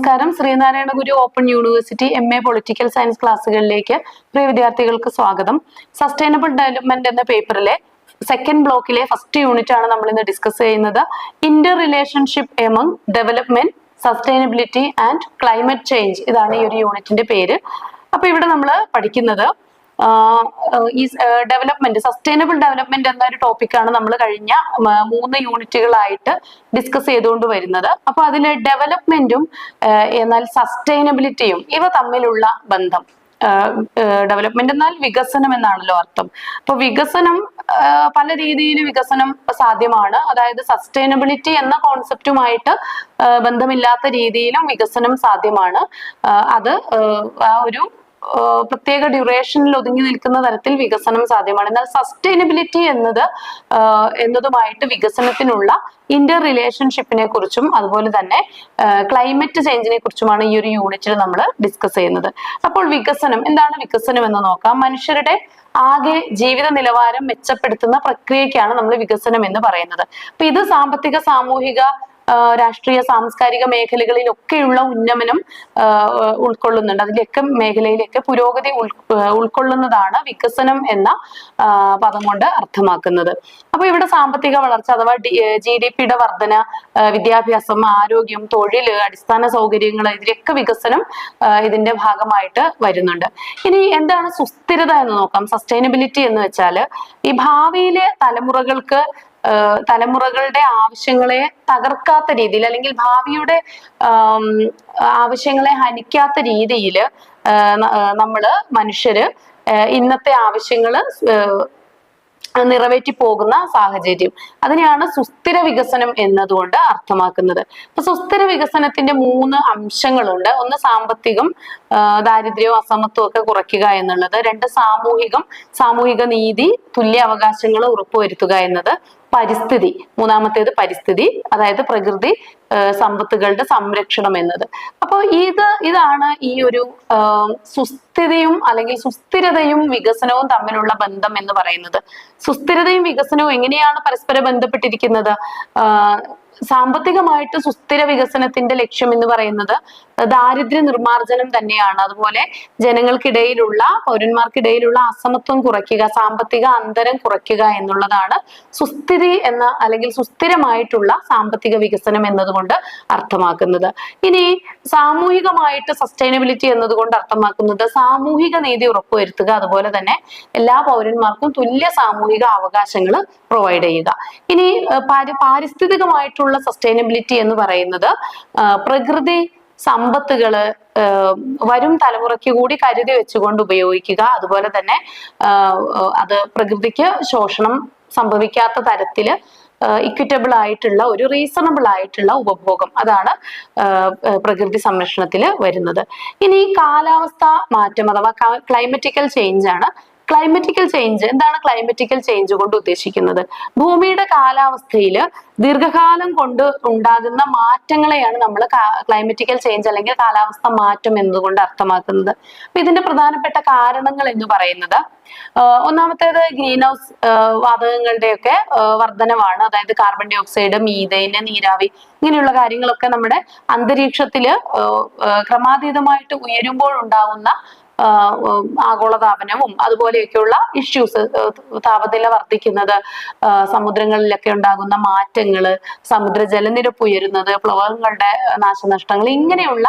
നമസ്കാരം. Sreenarayana Guru Open University MA political science ക്ലാസ്സുകളിലേക്ക് പ്രിയ വിദ്യാർത്ഥികൾക്ക് സ്വാഗതം. സസ്റ്റൈനബിൾ ഡെവലപ്മെന്റ് എന്ന പേപ്പറിലെ സെക്കൻഡ് ബ്ലോക്കിലെ ഫസ്റ്റ് യൂണിറ്റ് ആണ് നമ്മൾ ഇന്ന് ഡിസ്കസ് ചെയ്യുന്നത്. Interrelationship among development, sustainability and climate change, ഇതാണ് ഈ ഒരു യൂണിറ്റിന്റെ പേര്. അപ്പൊ ഇവിടെ നമ്മൾ പഠിക്കുന്നത് ഈ ഡെവലപ്മെന്റ്, സസ്റ്റൈനബിൾ ഡെവലപ്മെന്റ് എന്ന ഒരു ടോപ്പിക്കാണ് നമ്മൾ കഴിഞ്ഞ 3 യൂണിറ്റുകളായിട്ട് ഡിസ്കസ് ചെയ്തുകൊണ്ട് വരുന്നത്. അപ്പൊ അതിലെ ഡെവലപ്മെന്റും എന്നാൽ സസ്റ്റൈനബിലിറ്റിയും ഇവ തമ്മിലുള്ള ബന്ധം, ഡെവലപ്മെന്റ് എന്നാൽ വികസനം എന്നാണല്ലോ അർത്ഥം. അപ്പൊ വികസനം പല രീതിയിൽ വികസനം സാധ്യമാണ്. അതായത് സസ്റ്റൈനബിലിറ്റി എന്ന കോൺസെപ്റ്റുമായിട്ട് ബന്ധമില്ലാത്ത രീതിയിലും വികസനം സാധ്യമാണ്. അത് ആ ഒരു പ്രത്യേക ഡ്യൂറേഷനിൽ ഒതുങ്ങി നിൽക്കുന്ന തരത്തിൽ വികസനം സാധ്യമാണ്. എന്നാൽ സസ്റ്റൈനബിലിറ്റി എന്നതുമായിട്ട് വികസനത്തിനുള്ള ഇന്റർ റിലേഷൻഷിപ്പിനെ കുറിച്ചും അതുപോലെ തന്നെ ക്ലൈമറ്റ് ചേഞ്ചിനെ കുറിച്ചുമാണ് ഈ ഒരു യൂണിറ്റിൽ നമ്മൾ ഡിസ്കസ് ചെയ്യുന്നത്. അപ്പോൾ വികസനം എന്താണ്? വികസനം എന്ന് നോക്കാം. മനുഷ്യരുടെ ആകെ ജീവിത നിലവാരം മെച്ചപ്പെടുത്തുന്ന പ്രക്രിയക്കാണ് നമ്മൾ വികസനം എന്ന് പറയുന്നത്. അപ്പൊ ഇത് സാമ്പത്തിക, സാമൂഹിക, രാഷ്ട്രീയ, സാംസ്കാരിക മേഖലകളിലൊക്കെയുള്ള ഉന്നമനം ഉൾക്കൊള്ളുന്നുണ്ട്. അതിലൊക്കെ മേഖലയിലൊക്കെ പുരോഗതി ഉൾക്കൊള്ളുന്നതാണ് വികസനം എന്ന പദം കൊണ്ട് അർത്ഥമാക്കുന്നത്. അപ്പൊ ഇവിടെ സാമ്പത്തിക വളർച്ച അഥവാ GDPയുടെ വർധന, വിദ്യാഭ്യാസം, ആരോഗ്യം, തൊഴില്, അടിസ്ഥാന സൗകര്യങ്ങൾ, ഇതിലൊക്കെ വികസനം ഇതിന്റെ ഭാഗമായിട്ട് വരുന്നുണ്ട്. ഇനി എന്താണ് സുസ്ഥിരത എന്ന് നോക്കാം. സസ്റ്റൈനബിലിറ്റി എന്ന് വെച്ചാല് ഈ ഭാവിയിലെ തലമുറകളുടെ ആവശ്യങ്ങളെ തകർക്കാത്ത രീതിയിൽ, അല്ലെങ്കിൽ ഭാവിയുടെ ആവശ്യങ്ങളെ ഹനിക്കാത്ത രീതിയിൽ മനുഷ്യര് ഇന്നത്തെ ആവശ്യങ്ങള് നിറവേറ്റി പോകുന്ന സാഹചര്യം, അതിനെയാണ് സുസ്ഥിര വികസനം എന്നതുകൊണ്ട് അർത്ഥമാക്കുന്നത്. അപ്പൊ സുസ്ഥിര വികസനത്തിന്റെ 3 അംശങ്ങളുണ്ട്. ഒന്ന് സാമ്പത്തികം, ദാരിദ്ര്യവും അസമത്വവും ഒക്കെ കുറയ്ക്കുക എന്നുള്ളത്. 2 സാമൂഹിക നീതി, തുല്യ അവകാശങ്ങൾ ഉറപ്പുവരുത്തുക എന്നത്. പരിസ്ഥിതി, മൂന്നാമത്തേത് പരിസ്ഥിതി, അതായത് പ്രകൃതി സമ്പത്തുകളുടെ സംരക്ഷണം എന്നത്. അപ്പോൾ ഇതാണ് ഈ ഒരു സുസ്ഥിരതയും അല്ലെങ്കിൽ സുസ്ഥിരതയും വികസനവും തമ്മിലുള്ള ബന്ധം എന്ന് പറയുന്നത്. സുസ്ഥിരതയും വികസനവും എങ്ങനെയാണ് പരസ്പരം ബന്ധപ്പെട്ടിരിക്കുന്നത്? സാമ്പത്തികമായിട്ട് സുസ്ഥിര വികസനത്തിന്റെ ലക്ഷ്യം എന്ന് പറയുന്നത് ദാരിദ്ര്യ നിർമ്മാർജ്ജനം തന്നെയാണ്. അതുപോലെ പൗരന്മാർക്കിടയിലുള്ള അസമത്വം കുറയ്ക്കുക, സാമ്പത്തിക അന്തരം കുറയ്ക്കുക എന്നുള്ളതാണ് സുസ്ഥിതി എന്ന അല്ലെങ്കിൽ സുസ്ഥിരമായിട്ടുള്ള സാമ്പത്തിക വികസനം എന്നതുകൊണ്ട് അർത്ഥമാക്കുന്നത്. ഇനി സാമൂഹികമായിട്ട് സസ്റ്റൈനബിലിറ്റി എന്നതുകൊണ്ട് അർത്ഥമാക്കുന്നത് സാമൂഹിക നീതി ഉറപ്പുവരുത്തുക, അതുപോലെ തന്നെ എല്ലാ പൗരന്മാർക്കും തുല്യ സാമൂഹിക അവകാശങ്ങൾ പ്രൊവൈഡ് ചെയ്യുക. ഇനി പാരിസ്ഥിതികമായിട്ടുള്ള സസ്റ്റൈനബിലിറ്റി എന്ന് പറയുന്നത് പ്രകൃതി സമ്പത്തുകള് വരും തലമുറയ്ക്ക് കൂടി കരുതി വെച്ചുകൊണ്ട് ഉപയോഗിക്കുക, അതുപോലെ തന്നെ അത് പ്രകൃതിക്ക് ശോഷണം സംഭവിക്കാത്ത തരത്തില് ഇക്വിറ്റബിൾ ആയിട്ടുള്ള ഒരു റീസണബിൾ ആയിട്ടുള്ള ഉപഭോഗം, അതാണ് പ്രകൃതി സംരക്ഷണത്തിൽ വരുന്നത്. ഇനി കാലാവസ്ഥ മാറ്റം അഥവാ ക്ലൈമറ്റിക്കൽ ചേഞ്ച് ആണ്. ക്ലൈമറ്റിക്കൽ ചേഞ്ച് എന്താണ്? ക്ലൈമറ്റിക്കൽ ചേഞ്ച് കൊണ്ട് ഉദ്ദേശിക്കുന്നത് ഭൂമിയുടെ കാലാവസ്ഥയിൽ ദീർഘകാലം കൊണ്ട് ഉണ്ടാകുന്ന മാറ്റങ്ങളെയാണ് നമ്മൾ ക്ലൈമറ്റിക്കൽ ചേഞ്ച് അല്ലെങ്കിൽ കാലാവസ്ഥ മാറ്റം എന്നതുകൊണ്ട് അർത്ഥമാക്കുന്നത്. അപ്പൊ ഇതിന്റെ പ്രധാനപ്പെട്ട കാരണങ്ങൾ എന്ന് പറയുന്നത് ഒന്നാമത്തേത് ഗ്രീൻ ഹൗസ് വാതകങ്ങളുടെയൊക്കെ വർധനവാണ്. അതായത് കാർബൺ ഡൈ ഓക്സൈഡ്, മീഥേൻ, നീരാവി, ഇങ്ങനെയുള്ള കാര്യങ്ങളൊക്കെ നമ്മുടെ അന്തരീക്ഷത്തില് ക്രമാതീതമായിട്ട് ഉയരുമ്പോൾ ഉണ്ടാകുന്ന ആഗോളതാപനവും അതുപോലെയൊക്കെയുള്ള ഇഷ്യൂസ്, താപനില വർദ്ധിക്കുന്നത്, സമുദ്രങ്ങളിലൊക്കെ ഉണ്ടാകുന്ന മാറ്റങ്ങള്, സമുദ്ര ജലനിരപ്പ് ഉയരുന്നത്, പ്ലവകങ്ങളുടെ നാശനഷ്ടങ്ങൾ, ഇങ്ങനെയുള്ള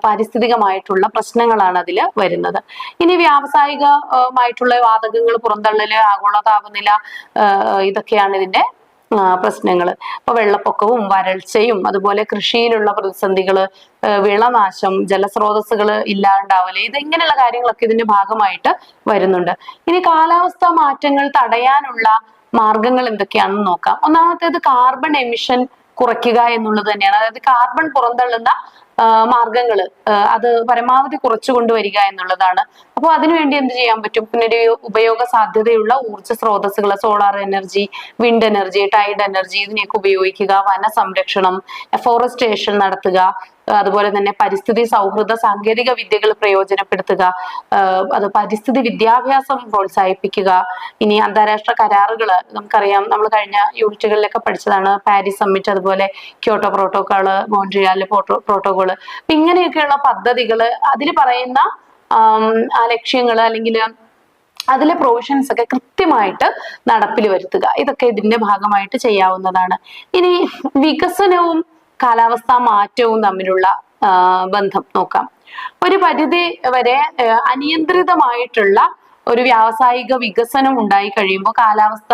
പാരിസ്ഥിതികമായിട്ടുള്ള പ്രശ്നങ്ങളാണ് അതിൽ വരുന്നത്. ഇനി വ്യാവസായികമായിട്ടുള്ള വാതകങ്ങൾ പുറന്തള്ളല്, ആഗോള താപനില, ഇതൊക്കെയാണ് ഇതിന്റെ പ്രശ്നങ്ങൾ. ഇപ്പൊ വെള്ളപ്പൊക്കവും വരൾച്ചയും അതുപോലെ കൃഷിയിലുള്ള പ്രതിസന്ധികള്, വിളനാശം, ജലസ്രോതസ്സുകൾ ഇല്ലാണ്ടാവല്, ഇങ്ങനെയുള്ള കാര്യങ്ങളൊക്കെ ഇതിന്റെ ഭാഗമായിട്ട് വരുന്നുണ്ട്. ഇനി കാലാവസ്ഥാ മാറ്റങ്ങൾ തടയാനുള്ള മാർഗങ്ങൾ എന്തൊക്കെയാണെന്ന് നോക്കാം. ഒന്നാമത്തേത് കാർബൺ എമിഷൻ കുറയ്ക്കുക എന്നുള്ളത് തന്നെയാണ്. അതായത് കാർബൺ പുറന്തള്ളുന്ന മാർഗങ്ങൾ അത് പരമാവധി കുറച്ചു കൊണ്ടുവരിക എന്നുള്ളതാണ്. അപ്പോൾ അതിനുവേണ്ടി എന്ത് ചെയ്യാൻ പറ്റും? ഉപയോഗ സാധ്യതയുള്ള ഊർജ്ജ സ്രോതസ്സുകൾ, solar energy, wind energy, tide energy, ഇതിനെയൊക്കെ ഉപയോഗിക്കുക. വന സംരക്ഷണം, ഫോറസ്റ്റേഷൻ നടത്തുക, അതുപോലെ തന്നെ പരിസ്ഥിതി സൗഹൃദ സാങ്കേതിക വിദ്യകൾ പ്രയോജനപ്പെടുത്തുക, അത് പരിസ്ഥിതി വിദ്യാഭ്യാസം പ്രോത്സാഹിപ്പിക്കുക. ഇനി അന്താരാഷ്ട്ര കരാറുകൾ നമുക്കറിയാം, നമ്മൾ കഴിഞ്ഞ യൂണിറ്റുകളിലൊക്കെ പഠിച്ചതാണ് പാരീസ് സമ്മിറ്റ്, അതുപോലെ ക്യോട്ടോ പ്രോട്ടോകോള്, മോൺട്രിയാൽ പ്രോട്ടോകോള്. അപ്പൊ ഇങ്ങനെയൊക്കെയുള്ള പദ്ധതികൾ, അതിൽ പറയുന്ന ആ ലക്ഷ്യങ്ങൾ അല്ലെങ്കിൽ അതിലെ പ്രൊവിഷൻസ് ഒക്കെ കൃത്യമായിട്ട് നടപ്പിൽ വരുത്തുക. ഇതൊക്കെ ഇതിന്റെ ഭാഗമായിട്ട് ചെയ്യാവുന്നതാണ്. ഇനി വികസനവും കാലാവസ്ഥാ മാറ്റവും തമ്മിലുള്ള ബന്ധം നോക്കാം. ഒരു പരിധി വരെ അനിയന്ത്രിതമായിട്ടുള്ള ഒരു വ്യാവസായിക വികസനം ഉണ്ടായി കഴിയുമ്പോൾ കാലാവസ്ഥ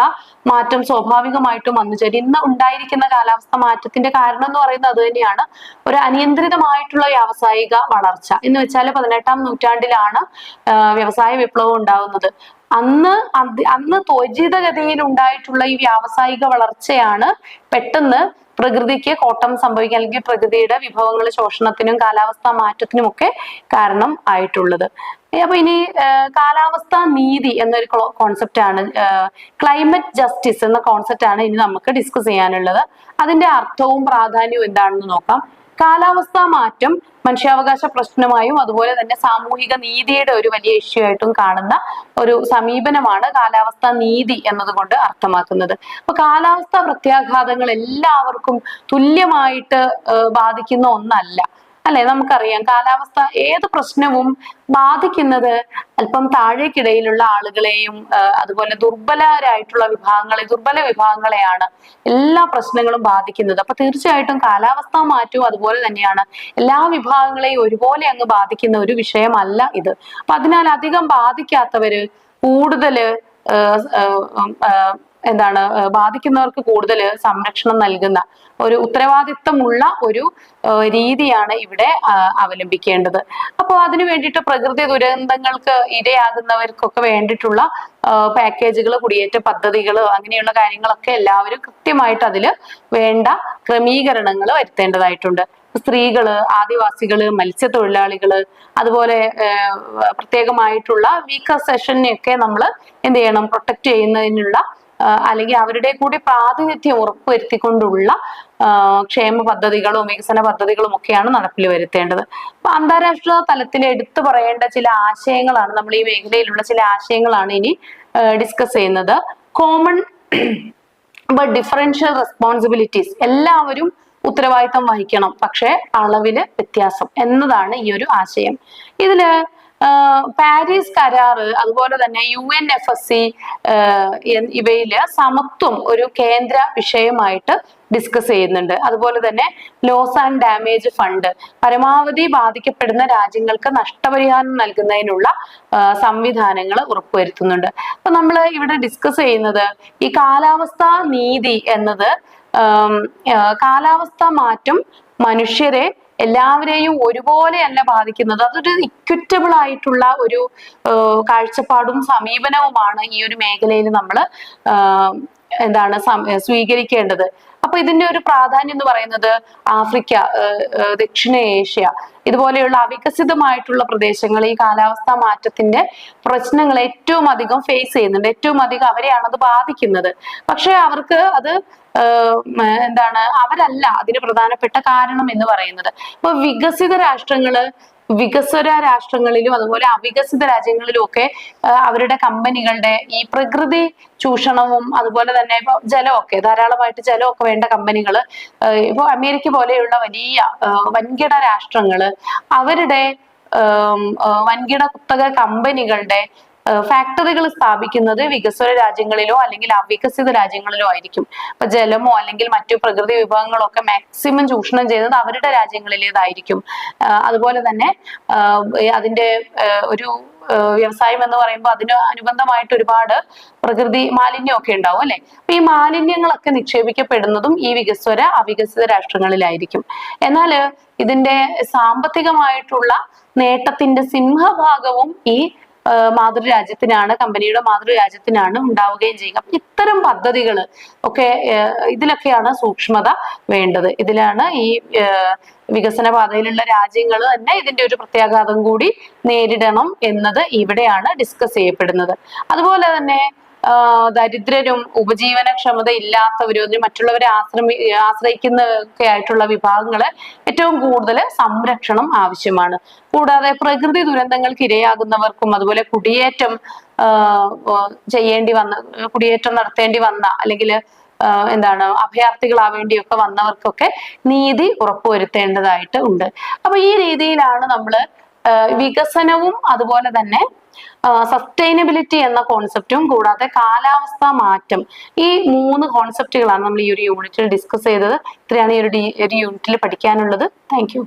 മാറ്റം സ്വാഭാവികമായിട്ടും വന്നു ചേരും. ഇന്ന് ഉണ്ടായിരിക്കുന്ന കാലാവസ്ഥ മാറ്റത്തിന്റെ കാരണം എന്ന് പറയുന്നത് അത് തന്നെയാണ്, ഒരു അനിയന്ത്രിതമായിട്ടുള്ള വ്യാവസായിക വളർച്ച. എന്ന് വെച്ചാൽ 18ാം നൂറ്റാണ്ടിലാണ് വ്യവസായ വിപ്ലവം ഉണ്ടാവുന്നത്. അന്ന് ത്വരിതഗതിയിൽ ഉണ്ടായിട്ടുള്ള ഈ വ്യാവസായിക വളർച്ചയാണ് പെട്ടെന്ന് പ്രകൃതിക്ക് കോട്ടം സംഭവിക്കുക, അല്ലെങ്കിൽ പ്രകൃതിയുടെ വിഭവങ്ങൾ ശോഷണത്തിനും കാലാവസ്ഥാ മാറ്റത്തിനും ഒക്കെ കാരണം ആയിട്ടുള്ളത്. അപ്പൊ ഇനി കാലാവസ്ഥാ നീതി എന്നൊരു കോൺസെപ്റ്റ് ആണ്, ക്ലൈമറ്റ് ജസ്റ്റിസ് എന്ന കോൺസെപ്റ്റ് ആണ് ഇനി നമുക്ക് ഡിസ്കസ് ചെയ്യാനുള്ളത്. അതിന്റെ അർത്ഥവും പ്രാധാന്യവും എന്താണെന്ന് നോക്കാം. കാലാവസ്ഥാ മാറ്റം മനുഷ്യാവകാശ പ്രശ്നമായും അതുപോലെ തന്നെ സാമൂഹിക നീതിയുടെ ഒരു വലിയ ഇഷ്യൂ ആയിട്ടും കാണുന്ന ഒരു സമീപനമാണ് കാലാവസ്ഥാ നീതി എന്നതുകൊണ്ട് അർത്ഥമാക്കുന്നത്. അപ്പൊ കാലാവസ്ഥാ പ്രത്യാഘാതങ്ങൾ എല്ലാവർക്കും തുല്യമായിട്ട് ബാധിക്കുന്ന ഒന്നല്ല, അല്ലെ? നമുക്കറിയാം കാലാവസ്ഥ ഏത് പ്രശ്നവും ബാധിക്കുന്നത് അല്പം താഴേക്കിടയിലുള്ള ആളുകളെയും അതുപോലെ ദുർബല വിഭാഗങ്ങളെയാണ് എല്ലാ പ്രശ്നങ്ങളും ബാധിക്കുന്നത്. അപ്പൊ തീർച്ചയായിട്ടും കാലാവസ്ഥാ മാറ്റവും അതുപോലെ തന്നെയാണ്. എല്ലാ വിഭാഗങ്ങളെയും ഒരുപോലെ അങ്ങ് ബാധിക്കുന്ന ഒരു വിഷയമല്ല ഇത്. അപ്പൊ അതിനാൽ അധികം ബാധിക്കാത്തവര് കൂടുതല് ബാധിക്കുന്നവർക്ക് കൂടുതൽ സംരക്ഷണം നൽകുന്ന ഒരു ഉത്തരവാദിത്തമുള്ള ഒരു രീതിയാണ് ഇവിടെ അവലംബിക്കേണ്ടത്. അപ്പോൾ അതിനു വേണ്ടിയിട്ട് പ്രകൃതി ദുരന്തങ്ങൾക്ക് ഇരയാകുന്നവർക്കൊക്കെ വേണ്ടിയിട്ടുള്ള പാക്കേജുകൾ, കുടിയേറ്റ പദ്ധതികൾ, അങ്ങനെയുള്ള കാര്യങ്ങളൊക്കെ എല്ലാവരും കൃത്യമായിട്ട് അതിൽ വേണ്ട ക്രമീകരണങ്ങൾ വരുത്തേണ്ടതായിട്ടുണ്ട്. സ്ത്രീകള്, ആദിവാസികള്, മത്സ്യത്തൊഴിലാളികള്, അതുപോലെ പ്രത്യേകമായിട്ടുള്ള വീക്കർ സെഷനെയൊക്കെ നമ്മൾ എന്ത് ചെയ്യണം, പ്രൊട്ടക്ട് ചെയ്യുന്നതിനുള്ള അല്ലെങ്കിൽ അവരുടെ കൂടി പ്രാതിനിധ്യം ഉറപ്പുവരുത്തിക്കൊണ്ടുള്ള ക്ഷേമ പദ്ധതികളും വികസന പദ്ധതികളും ഒക്കെയാണ് നടപ്പിൽ വരുത്തേണ്ടത്. അപ്പൊ അന്താരാഷ്ട്ര തലത്തിൽ എടുത്തു പറയേണ്ട ചില ആശയങ്ങളാണ്, നമ്മൾ ഈ മേഖലയിലുള്ള ചില ആശയങ്ങളാണ് ഇനി ഡിസ്കസ് ചെയ്യുന്നത്. കോമൺ ബട്ട് ഡിഫറൻഷ്യൽ റെസ്പോൺസിബിലിറ്റീസ്, എല്ലാവരും ഉത്തരവാദിത്തം വഹിക്കണം, പക്ഷെ അളവില് വ്യത്യാസം എന്നതാണ് ഈ ഒരു ആശയം. ഇതില് പാരീസ് കരാറ്, അതുപോലെ തന്നെ UNFSC ഇവയില് സമത്വം ഒരു കേന്ദ്ര വിഷയമായിട്ട് ഡിസ്കസ് ചെയ്യുന്നുണ്ട്. അതുപോലെ തന്നെ ലോസ് ആൻഡ് ഡാമേജ് ഫണ്ട്, പരമാവധി ബാധിക്കപ്പെടുന്ന രാജ്യങ്ങൾക്ക് നഷ്ടപരിഹാരം നൽകുന്നതിനുള്ള സംവിധാനങ്ങൾ ഉറപ്പുവരുത്തുന്നുണ്ട്. അപ്പൊ നമ്മൾ ഇവിടെ ഡിസ്കസ് ചെയ്യുന്നത് ഈ കാലാവസ്ഥാ നീതി എന്നത് കാലാവസ്ഥാ മാറ്റം മനുഷ്യരെ എല്ലാവരെയും ഒരുപോലെയല്ല ബാധിക്കുന്നത്, അതൊരു ഇക്വിറ്റബിൾ ആയിട്ടുള്ള ഒരു കാഴ്ചപ്പാടും സമീപനവുമാണ് ഈ ഒരു മേഖലയിൽ നമ്മൾ സ്വീകരിക്കേണ്ടത്. അപ്പൊ ഇതിന്റെ ഒരു പ്രാധാന്യം എന്ന് പറയുന്നത് ആഫ്രിക്ക, ദക്ഷിണേഷ്യ ഇതുപോലെയുള്ള അവികസിതമായിട്ടുള്ള പ്രദേശങ്ങൾ ഈ കാലാവസ്ഥാ മാറ്റത്തിന്റെ പ്രശ്നങ്ങൾ ഏറ്റവും അധികം ഫേസ് ചെയ്യുന്നുണ്ട്. ഏറ്റവും അധികം അവരെയാണ് അത് ബാധിക്കുന്നത്. പക്ഷെ അവർക്ക് അത് അവരല്ല അതിന് പ്രധാനപ്പെട്ട കാരണം എന്ന് പറയുന്നത്. ഇപ്പൊ വികസ്വര രാഷ്ട്രങ്ങളിലും അതുപോലെ അവികസിത രാജ്യങ്ങളിലും ഒക്കെ അവരുടെ കമ്പനികളുടെ ഈ പ്രകൃതി ചൂഷണവും അതുപോലെ തന്നെ ഇപ്പൊ ജലമൊക്കെ, ധാരാളമായിട്ട് ജലമൊക്കെ വേണ്ട കമ്പനികൾ, ഇപ്പൊ അമേരിക്ക പോലെയുള്ള വലിയ വൻകിട രാഷ്ട്രങ്ങള് അവരുടെ വൻകിട കുത്തക കമ്പനികളുടെ ഫാക്ടറികൾ സ്ഥാപിക്കുന്നത് വികസ്വര രാജ്യങ്ങളിലോ അല്ലെങ്കിൽ അവികസിത രാജ്യങ്ങളിലോ ആയിരിക്കും. ഇപ്പൊ ജലമോ അല്ലെങ്കിൽ മറ്റു പ്രകൃതി വിഭവങ്ങളോ ഒക്കെ മാക്സിമം ചൂഷണം ചെയ്യുന്നത് അവരുടെ രാജ്യങ്ങളിലേതായിരിക്കും. അതുപോലെ തന്നെ അതിന്റെ ഒരു വ്യവസായം എന്ന് പറയുമ്പോൾ അതിന് അനുബന്ധമായിട്ട് ഒരുപാട് പ്രകൃതി മാലിന്യമൊക്കെ ഉണ്ടാവും, അല്ലെ? അപ്പൊ ഈ മാലിന്യങ്ങളൊക്കെ നിക്ഷേപിക്കപ്പെടുന്നതും ഈ വികസ്വര അവികസിത രാഷ്ട്രങ്ങളിലായിരിക്കും. എന്നാൽ ഇതിന്റെ സാമ്പത്തികമായിട്ടുള്ള നേട്ടത്തിന്റെ സിംഹഭാഗവും ഈ മാതൃരാജ്യത്തിനാണ്, കമ്പനിയുടെ മാതൃരാജ്യത്തിനാണ് ഉണ്ടാവുകയും ചെയ്യുക. അപ്പൊ ഇത്തരം പദ്ധതികൾ ഒക്കെ ഇതിലൊക്കെയാണ് സൂക്ഷ്മത വേണ്ടത്. ഇതിലാണ് ഈ വികസന പാതയിലുള്ള രാജ്യങ്ങൾ തന്നെ ഇതിന്റെ ഒരു പ്രത്യാഘാതം കൂടി നേരിടണം എന്നത് ഇവിടെയാണ് ഡിസ്കസ് ചെയ്യപ്പെടുന്നത്. അതുപോലെ തന്നെ ദരിദ്രരും ഉപജീവനക്ഷമത ഇല്ലാത്തവരും മറ്റുള്ളവരെ ആശ്രയിക്കുന്നൊക്കെ ആയിട്ടുള്ള വിഭാഗങ്ങള് ഏറ്റവും കൂടുതൽ സംരക്ഷണം ആവശ്യമാണ്. കൂടാതെ പ്രകൃതി ദുരന്തങ്ങൾക്ക് ഇരയാകുന്നവർക്കും അതുപോലെ കുടിയേറ്റം നടത്തേണ്ടി വന്ന അല്ലെങ്കിൽ എന്താണ് അഭയാർത്ഥികളാവേണ്ടിയൊക്കെ വന്നവർക്കൊക്കെ നീതി ഉറപ്പുവരുത്തേണ്ടതായിട്ട് ഉണ്ട്. അപ്പൊ ഈ രീതിയിലാണ് നമ്മൾ വികസനവും അതുപോലെ തന്നെ സസ്റ്റൈനബിലിറ്റി എന്ന കോൺസെപ്റ്റും കൂടാതെ കാലാവസ്ഥാ മാറ്റം, ഈ 3 കോൺസെപ്റ്റുകളാണ് നമ്മൾ ഈ ഒരു യൂണിറ്റിൽ ഡിസ്കസ് ചെയ്തത്. ഇത്രയാണ് ഈ ഒരു യൂണിറ്റിൽ പഠിക്കാനുള്ളത്. Thank you.